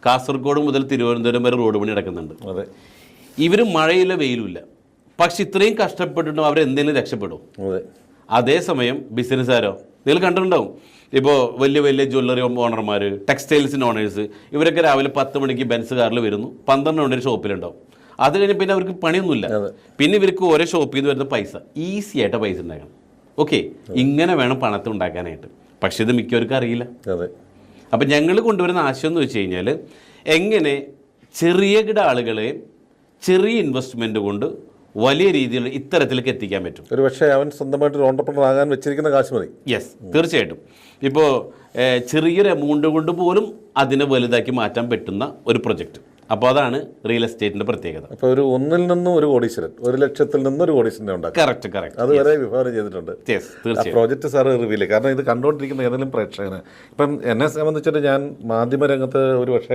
കാസർഗോഡ് മുതൽ തിരുവനന്തപുരം വരെ റോഡ് പണി നടക്കുന്നുണ്ട്. അതെ, ഇവർ മഴയില്ല വെയിലുമില്ല, പക്ഷെ ഇത്രയും കഷ്ടപ്പെട്ടിട്ടും അവരെന്തെങ്കിലും രക്ഷപ്പെടും. അതെ. അതേസമയം ബിസിനസ്സുകാരോ നിങ്ങൾ കണ്ടിട്ടുണ്ടാവും, ഇപ്പോൾ വലിയ വലിയ ജ്വല്ലറി ഓണർമാർ, ടെക്സ്റ്റൈൽസിൻ്റെ ഓണേഴ്സ്, ഇവരൊക്കെ രാവിലെ 10 മണിക്ക് ബെൻസ് കാറിൽ വരുന്നു, 12 മണി ഷോപ്പിലുണ്ടാവും. അത് കഴിഞ്ഞ് പിന്നെ അവർക്ക് പണിയൊന്നുമില്ല. പിന്നെ ഇവർക്ക് ഓരോ ഷോപ്പിൽ നിന്ന് വരുന്ന പൈസ ഈസി ആയിട്ട് പൈസ ഉണ്ടാക്കണം. ഓക്കെ, ഇങ്ങനെ വേണം പണത്തെ ഉണ്ടാക്കാനായിട്ട്. പക്ഷെ ഇത് മിക്കവർക്കും അറിയില്ല. അതെ. അപ്പം ഞങ്ങൾ കൊണ്ടുവരുന്ന ആശയം എന്ന് വെച്ച് കഴിഞ്ഞാൽ, എങ്ങനെ ചെറിയ കിട ആളുകളെ ചെറിയ ഇൻവെസ്റ്റ്മെൻറ്റ് കൊണ്ട് വലിയ രീതിയിൽ ഇത്തരത്തിലേക്ക് എത്തിക്കാൻ പറ്റും. ഒരു പക്ഷേ അവൻ സ്വന്തമായിട്ട് ഒരു ഓണ്ടർപ്രണർ ആകാൻ വെച്ചിരിക്കുന്ന കാശ് മതി. യെസ്, തീർച്ചയായിട്ടും. ഇപ്പോൾ ചെറിയൊരു എമൗണ്ട് കൊണ്ട് പോലും അതിനെ വലുതാക്കി മാറ്റാൻ പറ്റുന്ന ഒരു പ്രൊജക്റ്റ്. അപ്പോൾ അതാണ് റിയൽ എസ്റ്റേറ്റിൻ്റെ പ്രത്യേകത. അപ്പോൾ ഒരു 1-ൽ നിന്നും 1 കോടീശ്വരൻ, 1 ലക്ഷത്തിൽ നിന്ന് 1 കോടീശ്വരനെ ഉണ്ടാക്കും. കറക്റ്റ്. അതുവരെ വിഭാവനം ചെയ്തിട്ടുണ്ട്. തീർച്ചയായും പ്രോജക്റ്റ് സാറ് റിവീൽ, കാരണം ഇത് കണ്ടുകൊണ്ടിരിക്കുന്ന ഏതെങ്കിലും പ്രേക്ഷകന്, ഇപ്പം എന്നെ സംബന്ധിച്ചിട്ട് ഞാൻ മാധ്യമരംഗത്ത് ഒരു പക്ഷേ